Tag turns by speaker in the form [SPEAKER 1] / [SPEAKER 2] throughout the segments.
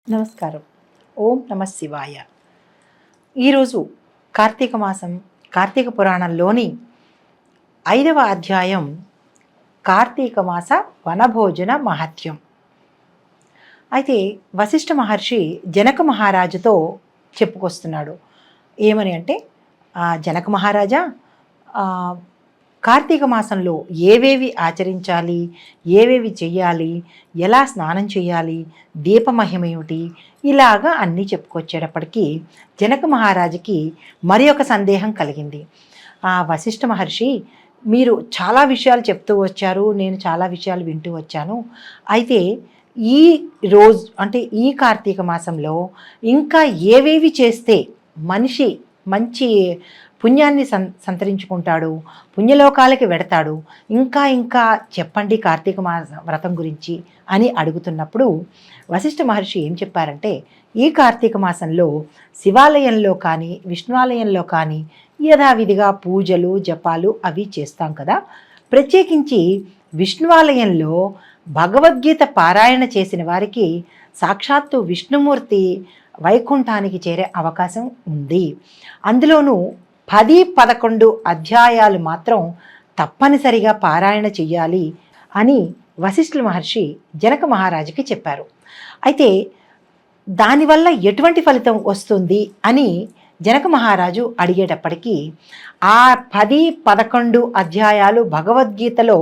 [SPEAKER 1] నమస్కారం. ఓం నమ శివాయ. ఈరోజు కార్తీక మాసం, కార్తీక పురాణంలోని 5వ అధ్యాయం కార్తీక మాస వనభోజన మహత్యం. అయితే వశిష్ఠ మహర్షి జనక మహారాజుతో చెప్పుకొస్తున్నాడు. ఏమని అంటే, జనక మహారాజా, కార్తీక మాసంలో ఏవేవి ఆచరించాలి, ఏవేవి చెయ్యాలి, ఎలా స్నానం చేయాలి, దీపమహిమ ఏమిటి, ఇలాగా అన్నీ చెప్పుకొచ్చేటప్పటికీ జనక మహారాజుకి మరి ఒక సందేహం కలిగింది. వశిష్ఠ మహర్షి, మీరు చాలా విషయాలు చెప్తూ వచ్చారు, నేను చాలా విషయాలు వింటూ వచ్చాను. అయితే ఈ రోజు అంటే ఈ కార్తీక మాసంలో ఇంకా ఏవేవి చేస్తే మనిషి మంచి పుణ్యాన్ని సంతరించుకుంటాడు, పుణ్యలోకాలకి వెడతాడు, ఇంకా ఇంకా చెప్పండి కార్తీక మాస వ్రతం గురించి అని అడుగుతున్నప్పుడు వశిష్ఠ మహర్షి ఏం చెప్పారంటే, ఈ కార్తీక మాసంలో శివాలయంలో కానీ విష్ణువాలయంలో కానీ యథావిధిగా పూజలు జపాలు అవి చేస్తాం కదా. ప్రత్యేకించి విష్ణువాలయంలో భగవద్గీత పారాయణ చేసిన వారికి సాక్షాత్తు విష్ణుమూర్తి వైకుంఠానికి చేరే అవకాశం ఉంది. అందులోనూ 10-11 అధ్యాయాలు మాత్రం తప్పనిసరిగా పారాయణ చెయ్యాలి అని వశిష్ఠ మహర్షి జనక మహారాజుకి చెప్పారు. అయితే దానివల్ల ఎటువంటి ఫలితం వస్తుంది అని జనక మహారాజు అడిగేటప్పటికీ, ఆ 10-11 అధ్యాయాలు భగవద్గీతలో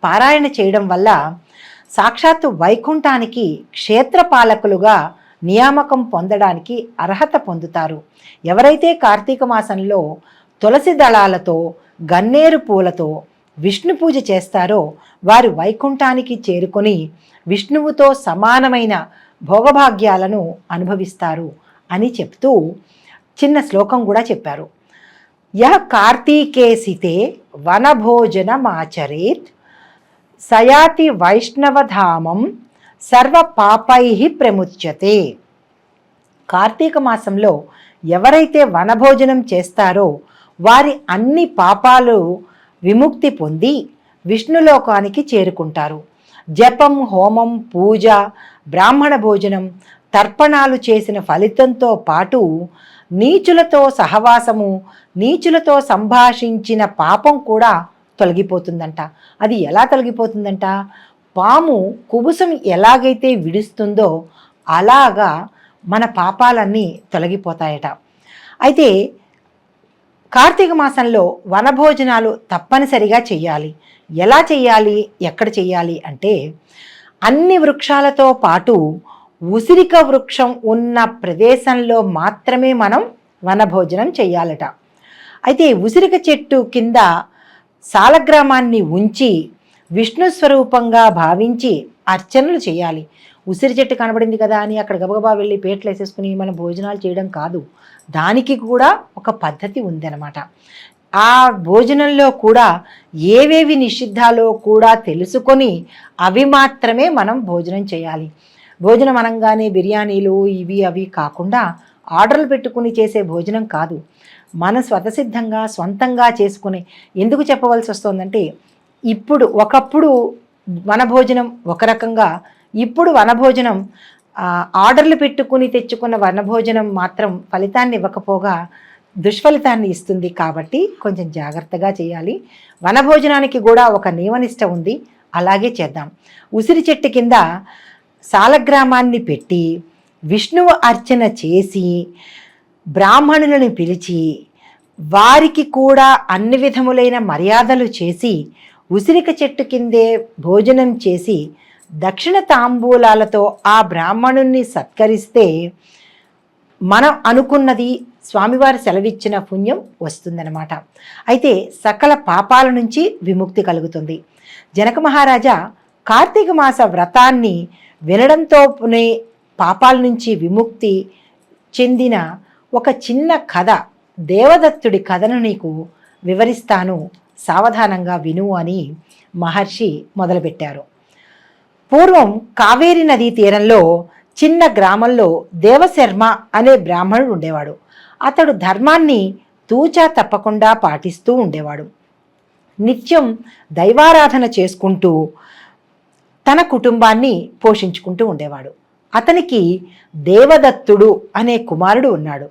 [SPEAKER 1] పారాయణ చేయడం వల్ల సాక్షాత్తు వైకుంఠానికి క్షేత్రపాలకులుగా నియామకం పొందడానికి అర్హత పొందుతారు. ఎవరైతే కార్తీక మాసంలో తులసి దళాలతో గన్నేరు పూలతో విష్ణు పూజ చేస్తారో వారు వైకుంఠానికి చేరుకొని విష్ణువుతో సమానమైన భోగభాగ్యాలను అనుభవిస్తారు అని చెప్తూ చిన్న శ్లోకం కూడా చెప్పారు. యః కార్తీకేసితే వనభోజనమాచరేత్ సయాతి వైష్ణవధామం సర్వ పాపై ప్రముచ్యతే. కార్తీక మాసంలో ఎవరైతే వనభోజనం చేస్తారో వారి అన్ని పాపాలు విముక్తి పొంది విష్ణులోకానికి చేరుకుంటారు. జపం, హోమం, పూజ, బ్రాహ్మణ భోజనం, తర్పణాలు చేసిన ఫలితంతో పాటు నీచులతో సహవాసము, నీచులతో సంభాషించిన పాపం కూడా తొలగిపోతుందంట. అది ఎలా తొలగిపోతుందంట? పాము కుబుసం ఎలాగైతే విడుస్తుందో అలాగా మన పాపాలన్నీ తొలగిపోతాయట. అయితే కార్తీక మాసంలో వనభోజనాలు తప్పనిసరిగా చెయ్యాలి. ఎలా చెయ్యాలి, ఎక్కడ చెయ్యాలి అంటే, అన్ని వృక్షాలతో పాటు ఉసిరిక వృక్షం ఉన్న ప్రదేశంలో మాత్రమే మనం వనభోజనం చెయ్యాలట. అయితే ఉసిరిక చెట్టు కింద సాలగ్రామాన్ని ఉంచి విష్ణు స్వరూపంగా భావించి అర్చనలు చేయాలి. ఉసిరి చెట్టు కనబడింది కదా అని అక్కడ గబగబా వెళ్ళి పేట్లు వేసేసుకుని మనం భోజనాలు చేయడం కాదు. దానికి కూడా ఒక పద్ధతి ఉందన్నమాట. ఆ భోజనంలో కూడా ఏవేవి నిషిద్ధాలో కూడా తెలుసుకొని అవి మాత్రమే మనం భోజనం చేయాలి. భోజనం అనగానే బిర్యానీలు ఇవి అవి కాకుండా ఆర్డర్లు పెట్టుకుని చేసే భోజనం కాదు. మన స్వతసిద్ధంగా సొంతంగా చేసుకుని, ఎందుకు చెప్పవలసి వస్తుందంటే, ఒకప్పుడు వనభోజనం ఒక రకంగా, ఇప్పుడు వనభోజనం ఆర్డర్లు పెట్టుకుని తెచ్చుకున్న వనభోజనం మాత్రం ఫలితాన్ని ఇవ్వకపోగా దుష్ఫలితాన్ని ఇస్తుంది. కాబట్టి కొంచెం జాగ్రత్తగా చేయాలి. వనభోజనానికి కూడా ఒక నియమనిష్ట ఉంది, అలాగే చేద్దాం. ఉసిరి చెట్టు కింద సాలగ్రామాన్ని పెట్టి విష్ణువు అర్చన చేసి బ్రాహ్మణులను పిలిచి వారికి కూడా అన్ని విధములైన మర్యాదలు చేసి ఉసిరిక చెట్టు కిందే భోజనం చేసి దక్షిణ తాంబూలాలతో ఆ బ్రాహ్మణుణ్ణి సత్కరిస్తే మనం అనుకున్నది స్వామివారి సెలవిచ్చిన పుణ్యం వస్తుందన్నమాట. అయితే సకల పాపాల నుంచి విముక్తి కలుగుతుంది. జనక మహారాజా కార్తీక మాస వ్రతాన్ని వినడంతోనే పాపాల నుంచి విముక్తి చెందిన ఒక చిన్న కథ, దేవదత్తుడి కథను నీకు వివరిస్తాను, సావధానంగా విను అని మహర్షి మొదలుపెట్టారు. పూర్వం కావేరీ నదీ తీరంలో చిన్న గ్రామంలో దేవశర్మ అనే బ్రాహ్మణుడు ఉండేవాడు. అతడు ధర్మాన్ని తూచా తప్పకుండా పాటిస్తూ ఉండేవాడు. నిత్యం దైవారాధన చేసుకుంటూ తన కుటుంబాన్ని పోషించుకుంటూ ఉండేవాడు. అతనికి దేవదత్తుడు అనే కుమారుడు ఉన్నాడు.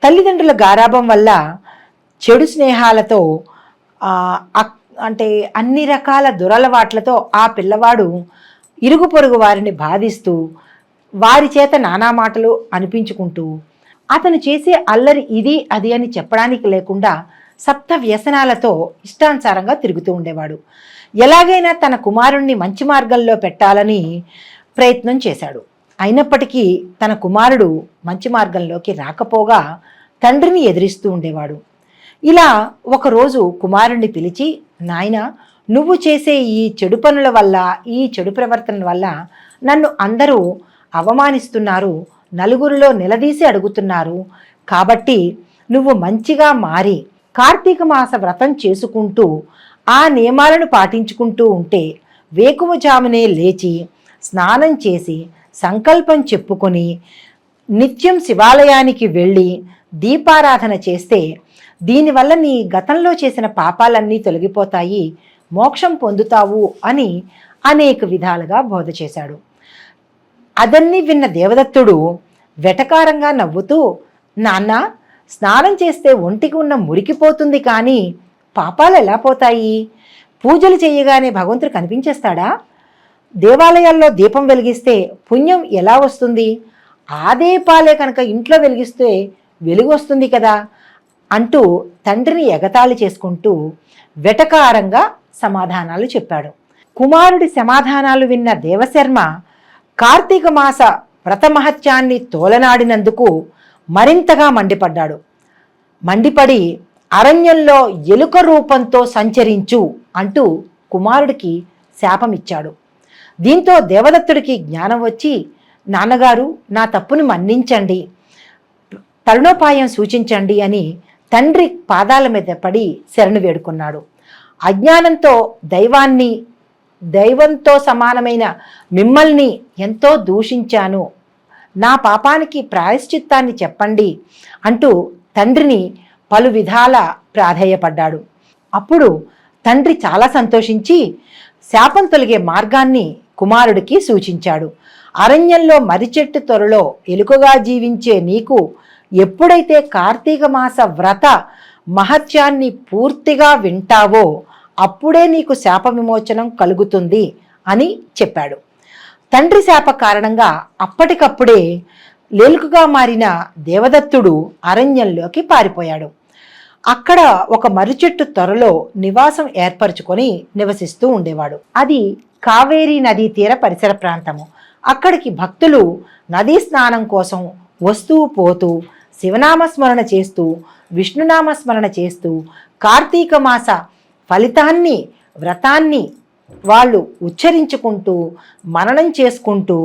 [SPEAKER 1] తల్లిదండ్రుల గారాబం వల్ల చెడు స్నేహాలతో అంటే అన్ని రకాల దురలవాట్లతో ఆ పిల్లవాడు ఇరుగు పొరుగు వారిని బాధిస్తూ వారి చేత నానా మాటలు అనిపించుకుంటూ అతను చేసే అల్లరి ఇది అది అని చెప్పడానికి లేకుండా సప్త వ్యసనాలతో ఇష్టానుసారంగా తిరుగుతూ ఉండేవాడు. ఎలాగైనా తన కుమారుణ్ణి మంచి మార్గంలో పెట్టాలని ప్రయత్నం చేశాడు. అయినప్పటికీ తన కుమారుడు మంచి మార్గంలోకి రాకపోగా తండ్రిని ఎదిరిస్తూ ఉండేవాడు. ఇలా ఒకరోజు కుమారుణ్ణి పిలిచి, నాయనా, నువ్వు చేసే ఈ చెడు పనుల వల్ల, ఈ చెడు ప్రవర్తన వల్ల నన్ను అందరూ అవమానిస్తున్నారు, నలుగురిలో నిలదీసి అడుగుతున్నారు. కాబట్టి నువ్వు మంచిగా మారి కార్తీక మాస వ్రతం చేసుకుంటూ ఆ నియమాలను పాటించుకుంటూ ఉంటే వేకువజామునే లేచి స్నానం చేసి సంకల్పం చెప్పుకొని నిత్యం శివాలయానికి వెళ్ళి దీపారాధన చేస్తే దీనివల్ల నీ గతంలో చేసిన పాపాలన్నీ తొలగిపోతాయి, మోక్షం పొందుతావు అని అనేక విధాలుగా బోధ చేశాడు. అదన్నీ విన్న దేవదత్తుడు వెటకారంగా నవ్వుతూ, నాన్న, స్నానం చేస్తే ఒంటికి ఉన్న మురికిపోతుంది కానీ పాపాలు ఎలా పోతాయి? పూజలు చేయగానే భగవంతుడు కనిపించేస్తాడా? దేవాలయాల్లో దీపం వెలిగిస్తే పుణ్యం ఎలా వస్తుంది? ఆ దీపాలే కనుక ఇంట్లో వెలిగిస్తే వెలుగు వస్తుంది కదా అంటూ తండ్రిని ఎగతాళి చేసుకుంటూ వెటకారంగా సమాధానాలు చెప్పాడు. కుమారుడి సమాధానాలు విన్న దేవశర్మ కార్తీక మాస వ్రతమహత్యాన్ని తోలనాడినందుకు మరింతగా మండిపడ్డాడు. మండిపడి అరణ్యంలో ఎలుక రూపంతో సంచరించు అంటూ కుమారుడికి శాపమిచ్చాడు. దీంతో దేవదత్తుడికి జ్ఞానం వచ్చి, నాన్నగారు, నా తప్పుని మన్నించండి, తరుణోపాయం సూచించండి అని తండ్రి పాదాల మీద పడి శరణు వేడుకున్నాడు. అజ్ఞానంతో దైవంతో సమానమైన మిమ్మల్ని ఎంతో దూషించాను, నా పాపానికి ప్రాయశ్చిత్తాన్ని చెప్పండి అంటూ తండ్రిని పలు విధాల ప్రాధేయపడ్డాడు. అప్పుడు తండ్రి చాలా సంతోషించి శాపం తొలగే మార్గాన్ని కుమారుడికి సూచించాడు. అరణ్యంలో మర్రిచెట్టు త్వరలో ఎలుకగా జీవించే నీకు ఎప్పుడైతే కార్తీక మాస వ్రత మహత్యాన్ని పూర్తిగా వింటావో అప్పుడే నీకు శాప విమోచనం కలుగుతుంది అని చెప్పాడు. తండ్రి శాప కారణంగా అప్పటికప్పుడే లేలుకగా మారిన దేవదత్తుడు అరణ్యంలోకి పారిపోయాడు. అక్కడ ఒక మర్రిచెట్టు త్వరలో నివాసం ఏర్పరచుకొని నివసిస్తూ ఉండేవాడు. అది కావేరీ నదీ తీర పరిసర ప్రాంతము. అక్కడికి భక్తులు నదీ స్నానం కోసం వస్తూ పోతూ శివనామస్మరణ చేస్తూ విష్ణునామస్మరణ చేస్తూ కార్తీక మాస ఫలితాన్ని, వ్రతాన్ని వాళ్ళు ఉచ్చరించుకుంటూ మననం చేసుకుంటూ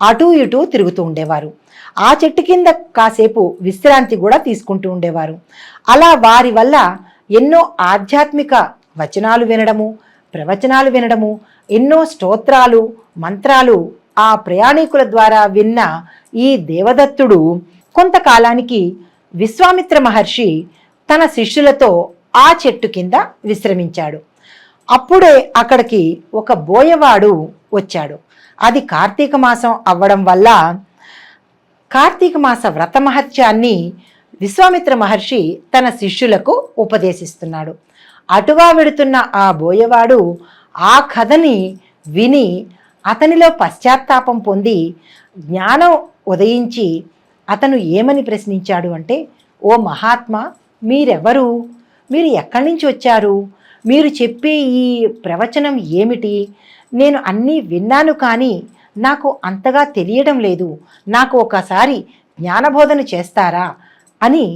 [SPEAKER 1] అటూ ఇటూ తిరుగుతూ ఉండేవారు. ఆ చెట్టు కింద కాసేపు విశ్రాంతి కూడా తీసుకుంటూ ఉండేవారు. అలా వారి వల్ల ఎన్నో ఆధ్యాత్మిక వచనాలు వినడము, ప్రవచనాలు వినడము, ఎన్నో స్తోత్రాలు, మంత్రాలు ఆ ప్రయాణికుల ద్వారా విన్న ఈ దేవదత్తుడు కొంతకాలానికి విశ్వామిత్ర మహర్షి తన శిష్యులతో ఆ చెట్టు కింద విశ్రమించాడు. అప్పుడే అక్కడికి ఒక బోయవాడు వచ్చాడు. అది కార్తీక మాసం అవ్వడం వల్ల కార్తీక మాస వ్రత మహత్యాన్ని విశ్వామిత్ర మహర్షి తన శిష్యులకు ఉపదేశిస్తున్నాడు. అటుగా వెడుతున్న ఆ బోయవాడు ఆ కథని విని అతనిలో పశ్చాత్తాపం పొంది జ్ఞానం ఉదయించి అతను ఏమని ప్రశ్నించాడు అంటే, ఓ మహాత్మా, మీరెవరు? మీరు ఎక్కడి నుంచి వచ్చారు? మీరు చెప్పే ఈ ప్రవచనం ఏమిటి? నేను అన్నీ విన్నాను కానీ నాకు అంతగా తెలియడం లేదు, నాకు ఒకసారి జ్ఞానబోధన చేస్తారా అని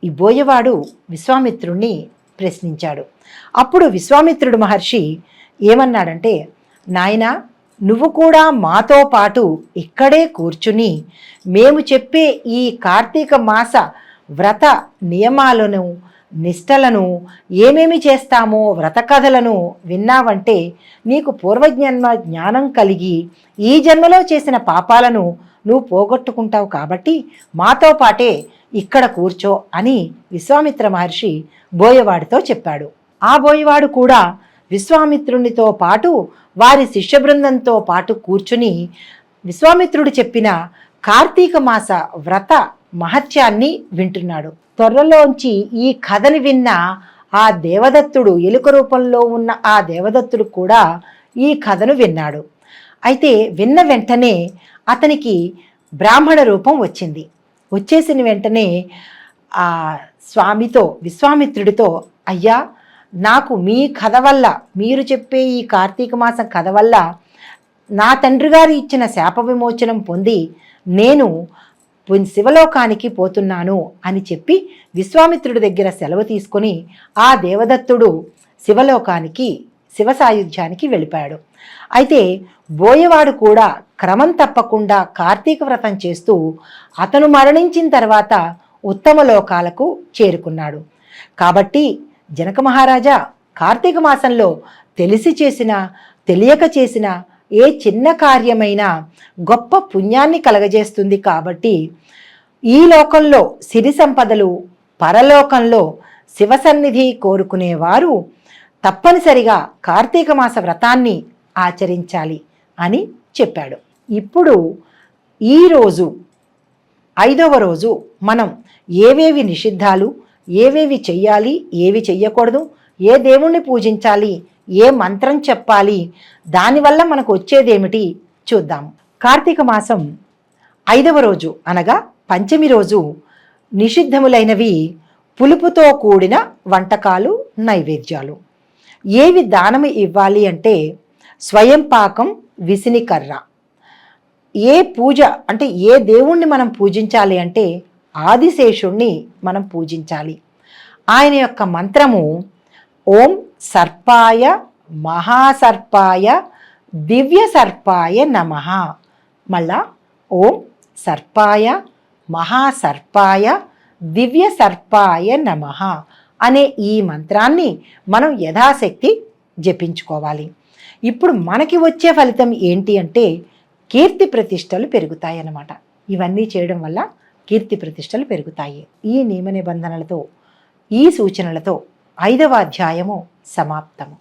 [SPEAKER 1] ఈ బోయవాడు విశ్వామిత్రుణ్ణి ప్రశ్నించాడు. అప్పుడు విశ్వామిత్రుడు మహర్షి ఏమన్నాడంటే, నాయనా, నువ్వు కూడా మాతో పాటు ఇక్కడే కూర్చుని మేము చెప్పే ఈ కార్తీక మాస వ్రత నియమాలను, నిష్టలను, ఏమేమి చేస్తామో వ్రత కథలను విన్నావంటే నీకు పూర్వజన్మ జ్ఞానం కలిగి ఈ జన్మలో చేసిన పాపాలను నువ్వు పోగొట్టుకుంటావు. కాబట్టి మాతో పాటే ఇక్కడ కూర్చో అని విశ్వామిత్ర మహర్షి బోయవాడితో చెప్పాడు. ఆ బోయవాడు కూడా విశ్వామిత్రునితో పాటు వారి శిష్య బృందంతో పాటు కూర్చుని విశ్వామిత్రుడు చెప్పిన కార్తీక మాస వ్రత మహత్యాన్ని వింటున్నాడు. త్వరలోంచి ఈ కథని విన్న ఆ దేవదత్తుడు, ఎలుక రూపంలో ఉన్న ఆ దేవదత్తుడు కూడా ఈ కథను విన్నాడు. అయితే విన్న వెంటనే అతనికి బ్రాహ్మణ రూపం వచ్చింది. వచ్చేసిన వెంటనే ఆ స్వామితో, విశ్వామిత్రుడితో, అయ్యా, నాకు మీ కథ వల్ల, మీరు చెప్పే ఈ కార్తీక మాసం కథ వల్ల నా తండ్రి గారు ఇచ్చిన శాప విమోచనం పొంది నేను శివలోకానికి పోతున్నాను అని చెప్పి విశ్వామిత్రుడి దగ్గర సెలవు తీసుకొని ఆ దేవదత్తుడు శివలోకానికి, శివ సాయుధ్యానికి వెళ్ళిపోయాడు. అయితే బోయవాడు కూడా క్రమం తప్పకుండా కార్తీక వ్రతం చేస్తూ అతను మరణించిన తర్వాత ఉత్తమ లోకాలకు చేరుకున్నాడు. కాబట్టి జనక మహారాజా, కార్తీక మాసంలో తెలిసి చేసిన, తెలియక చేసిన ఏ చిన్న కార్యమైనా గొప్ప పుణ్యాన్ని కలగజేస్తుంది. కాబట్టి ఈ లోకంలో సిరి సంపదలు, పరలోకంలో శివసన్నిధి కోరుకునేవారు తప్పనిసరిగా కార్తీక మాస వ్రతాన్ని ఆచరించాలి అని చెప్పాడు. ఇప్పుడు ఈరోజు 5వ రోజు మనం ఏవేవి నిషిద్ధాలు, ఏవేవి చెయ్యాలి, ఏవి చెయ్యకూడదు, ఏ దేవుణ్ణి పూజించాలి, ఏ మంత్రం చెప్పాలి, దానివల్ల మనకు వచ్చేదేమిటి చూద్దాం. కార్తీక మాసం 5వ రోజు అనగా పంచమి రోజు నిషిద్ధములైనవి పులుపుతో కూడిన వంటకాలు, నైవేద్యాలు. ఏవి దానము ఇవ్వాలి అంటే స్వయం పాకం, విసినికర్ర. ఏ పూజ అంటే ఏ దేవుణ్ణి మనం పూజించాలి అంటే ఆదిశేషుణ్ణి మనం పూజించాలి. ఆయన యొక్క మంత్రము ఓం సర్పాయ మహాసర్పాయ దివ్య సర్పాయ నమః. మళ్ళా ఓం సర్పాయ మహాసర్పాయ దివ్య సర్పాయ నమః అనే ఈ మంత్రాన్ని మనం యథాశక్తి జపించుకోవాలి. ఇప్పుడు మనకి వచ్చే ఫలితం ఏంటి అంటే కీర్తి ప్రతిష్టలు పెరుగుతాయన్నమాట. ఇవన్నీ చేయడం వల్ల కీర్తి ప్రతిష్టలు పెరుగుతాయి. ఈ నియమ నిబంధనలతో, ఈ సూచనలతో 5వ అధ్యాయము సమాప్తము.